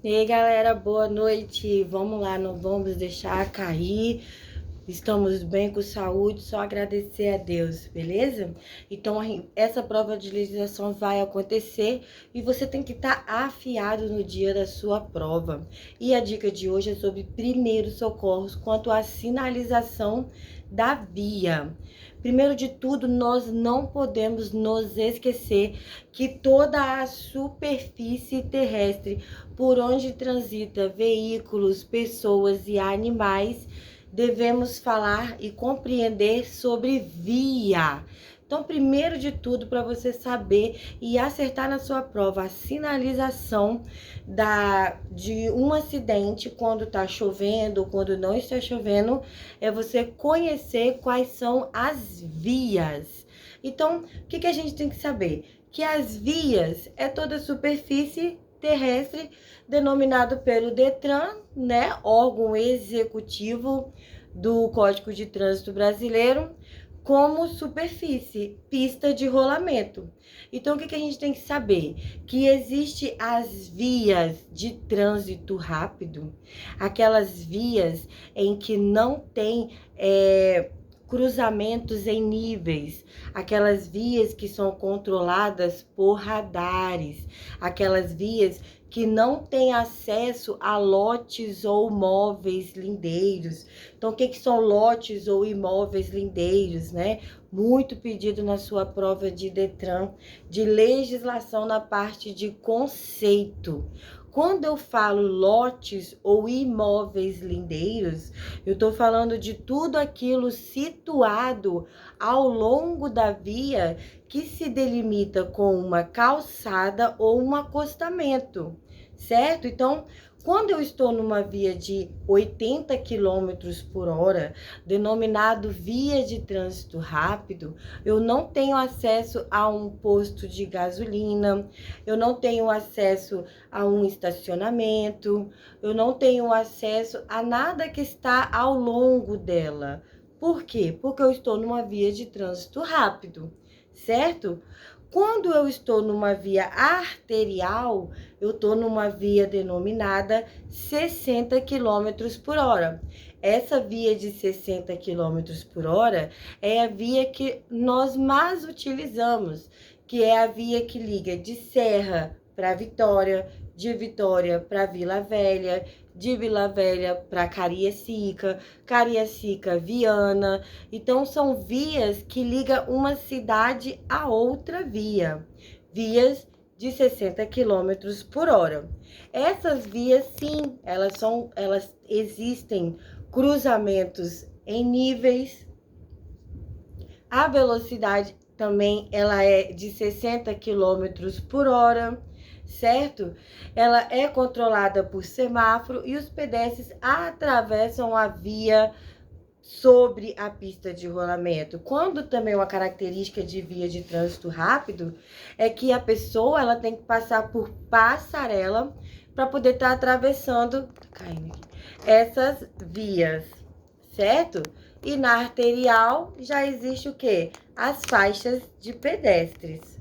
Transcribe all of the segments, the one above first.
E aí, galera, boa noite. Vamos lá, não vamos deixar cair. Estamos bem com saúde, só agradecer a Deus, beleza? Então, essa prova de legislação vai acontecer e você tem que estar afiado no dia da sua prova. E a dica de hoje é sobre primeiros socorros quanto à sinalização da via. Primeiro de tudo, nós não podemos nos esquecer que toda a superfície terrestre por onde transita veículos, pessoas e animais, devemos falar e compreender sobre via. Então, primeiro de tudo, para você saber e acertar na sua prova a sinalização de um acidente quando está chovendo ou quando não está chovendo, é você conhecer quais são as vias. Então, o que a gente tem que saber? Que as vias é toda a superfície terrestre denominado pelo Detran, né, órgão executivo do Código de Trânsito Brasileiro, como superfície, pista de rolamento. Então, o que a gente tem que saber? Que existe as vias de trânsito rápido, aquelas vias em que não tem cruzamentos em níveis, aquelas vias que são controladas por radares, aquelas vias que não têm acesso a lotes ou imóveis lindeiros. Então, o que são lotes ou imóveis lindeiros, né? Muito pedido na sua prova de Detran, de legislação na parte de conceito. Quando eu falo lotes ou imóveis lindeiros, eu estou falando de tudo aquilo situado ao longo da via que se delimita com uma calçada ou um acostamento, certo? Então, quando eu estou numa via de 80 km por hora, denominado via de trânsito rápido, eu não tenho acesso a um posto de gasolina, eu não tenho acesso a um estacionamento, eu não tenho acesso a nada que está ao longo dela. Por quê? Porque eu estou numa via de trânsito rápido, certo? Quando eu estou numa via arterial, eu estou numa via denominada 60 km por hora. Essa via de 60 km por hora é a via que nós mais utilizamos, que é a via que liga de Serra para Vitória, de Vitória para Vila Velha, de Vila Velha para Cariacica, Cariacica, Viana. Então, são vias que ligam uma cidade a outra via. Vias de 60 km por hora. Essas vias, sim, elas existem cruzamentos em níveis. A velocidade também ela é de 60 km por hora, certo? Ela é controlada por semáforo e os pedestres atravessam a via sobre a pista de rolamento. Quando também uma característica de via de trânsito rápido é que a pessoa ela tem que passar por passarela para poder estar atravessando essas vias, certo? E na arterial já existe o quê? As faixas de pedestres,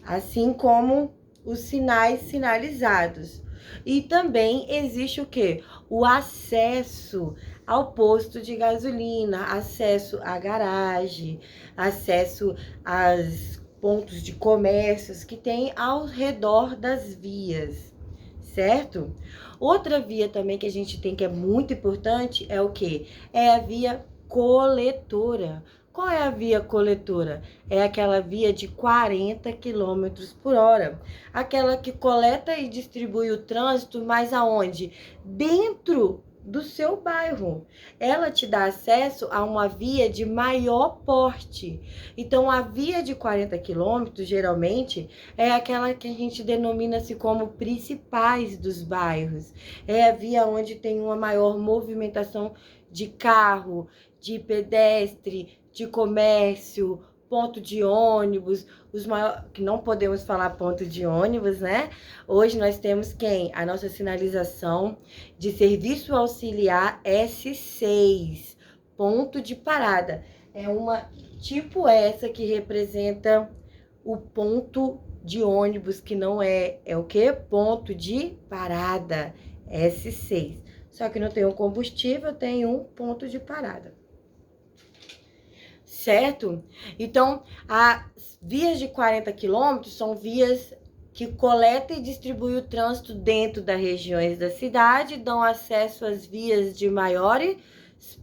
assim como os sinais sinalizados. E também existe o quê? O acesso ao posto de gasolina, acesso à garagem, acesso aos pontos de comércios que tem ao redor das vias, certo? Outra via também que a gente tem que é muito importante é o quê? É a via coletora. Qual é a via coletora? É aquela via de 40 km por hora. Aquela que coleta e distribui o trânsito, mas aonde? Dentro do seu bairro. Ela te dá acesso a uma via de maior porte. Então, a via de 40 quilômetros, geralmente, é aquela que a gente denomina-se como principais dos bairros. É a via onde tem uma maior movimentação de carro, de pedestre, de comércio, ponto de ônibus, os maiores, que não podemos falar ponto de ônibus, né? Hoje nós temos quem? A nossa sinalização de serviço auxiliar S6, ponto de parada. É uma tipo essa que representa o ponto de ônibus, que não é o quê? Ponto de parada, S6. Só que não tem um combustível, tem um ponto de parada. Certo? Então, as vias de 40 quilômetros são vias que coletam e distribuem o trânsito dentro das regiões da cidade, dão acesso às vias de maior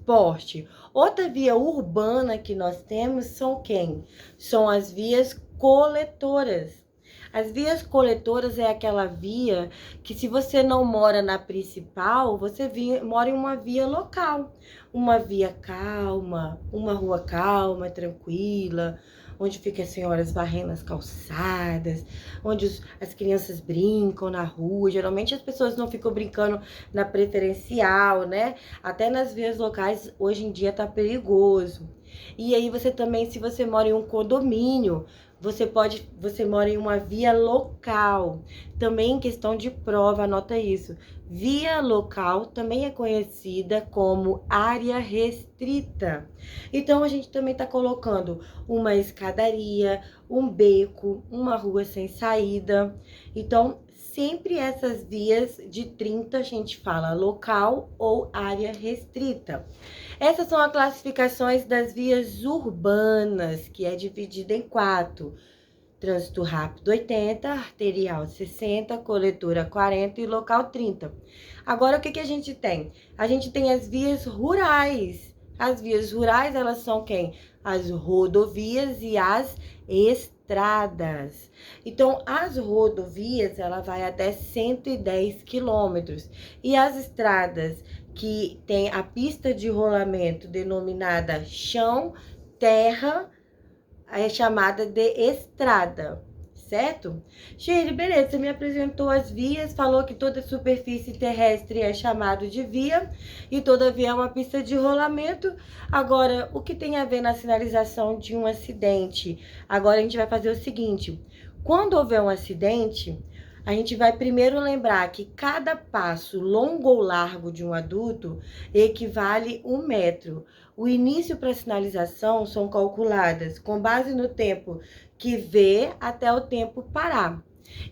porte. Outra via urbana que nós temos são quem? São as vias coletoras. As vias coletoras é aquela via que, se você não mora na principal, você mora em uma via local. Uma via calma, uma rua calma, tranquila, onde ficam as senhoras varrendo as calçadas, onde as crianças brincam na rua. Geralmente as pessoas não ficam brincando na preferencial, né? Até nas vias locais, hoje em dia tá perigoso. E aí você também, se você mora em um condomínio, você mora em uma via local. Também em questão de prova, anota isso. Via local também é conhecida como área restrita. Então a gente também está colocando uma escadaria, um beco, uma rua sem saída. Então, sempre essas vias de 30 a gente fala local ou área restrita. Essas são as classificações das vias urbanas, que é dividida em 4. Trânsito rápido 80, arterial 60, coletora 40 e local 30. Agora, o que a gente tem? A gente tem as vias rurais. As vias rurais, elas são quem? As rodovias e as estradas. Então, as rodovias, ela vai até 110 quilômetros. E as estradas, que tem a pista de rolamento denominada chão, terra, é chamada de estrada, certo? Shirley, beleza, você me apresentou as vias, falou que toda superfície terrestre é chamado de via e toda via é uma pista de rolamento. Agora, o que tem a ver na sinalização de um acidente? Agora a gente vai fazer o seguinte: quando houver um acidente, a gente vai primeiro lembrar que cada passo longo ou largo de um adulto equivale a 1 metro. O início para a sinalização são calculadas com base no tempo que vê até o tempo parar.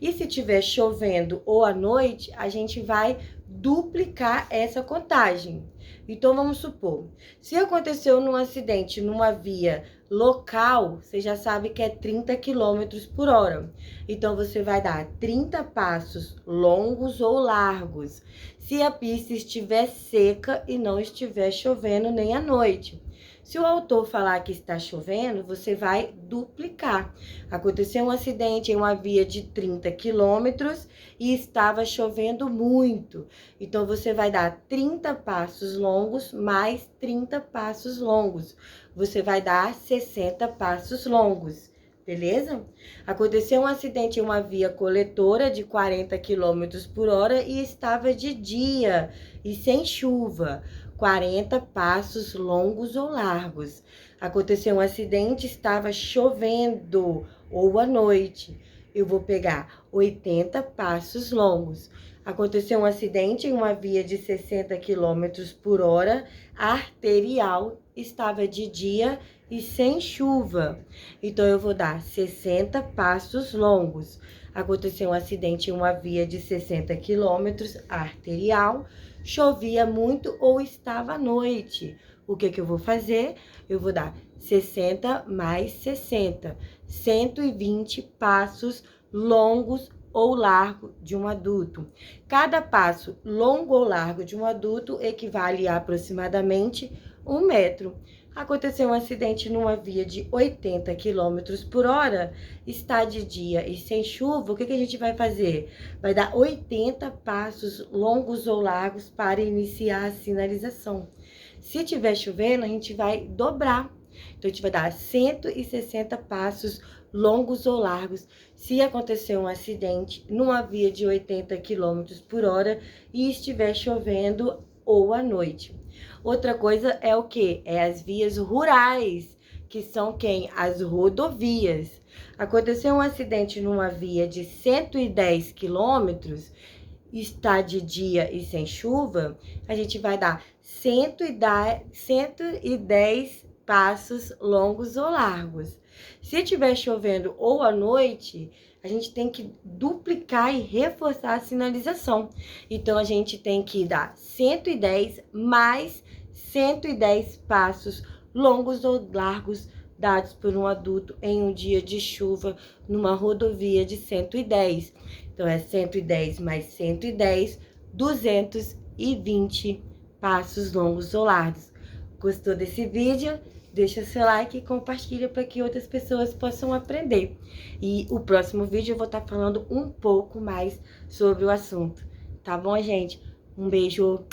E se estiver chovendo ou à noite, a gente vai duplicar essa contagem. Então, vamos supor, se aconteceu num acidente numa via local, você já sabe que é 30 km por hora. Então, você vai dar 30 passos longos ou largos, se a pista estiver seca e não estiver chovendo nem à noite. Se o autor falar que está chovendo, você vai duplicar. Aconteceu um acidente em uma via de 30 quilômetros e estava chovendo muito. Então, você vai dar 30 passos longos mais 30 passos longos. Você vai dar 60 passos longos. Beleza? Aconteceu um acidente em uma via coletora de 40 km por hora e estava de dia e sem chuva. 40 passos longos ou largos. Aconteceu um acidente, estava chovendo ou à noite. Eu vou pegar 80 passos longos. Aconteceu um acidente em uma via de 60 km por hora, arterial, estava de dia e sem chuva. Então, eu vou dar 60 passos longos. Aconteceu um acidente em uma via de 60 quilômetros, arterial, chovia muito ou estava à noite. O que eu vou fazer? Eu vou dar 60 mais 60, 120 passos longos ou largo de um adulto. Cada passo longo ou largo de um adulto equivale a aproximadamente 1 metro. Aconteceu um acidente numa via de 80 km por hora, está de dia e sem chuva, o que a gente vai fazer? Vai dar 80 passos longos ou largos para iniciar a sinalização. Se tiver chovendo, a gente vai dobrar. Então, a gente vai dar 160 passos longos ou largos se acontecer um acidente numa via de 80 km por hora e estiver chovendo ou à noite. Outra coisa é o quê? É as vias rurais, que são quem? As rodovias. Aconteceu um acidente numa via de 110 quilômetros, está de dia e sem chuva, a gente vai dar 110 passos longos ou largos. Se estiver chovendo ou à noite, a gente tem que duplicar e reforçar a sinalização. Então, a gente tem que dar 110 mais 110 passos longos ou largos dados por um adulto em um dia de chuva numa rodovia de 110. Então, é 110 mais 110, 220 passos longos ou largos. Gostou desse vídeo? Deixa seu like e compartilha para que outras pessoas possam aprender. E o próximo vídeo eu vou estar falando um pouco mais sobre o assunto. Tá bom, gente? Um beijo!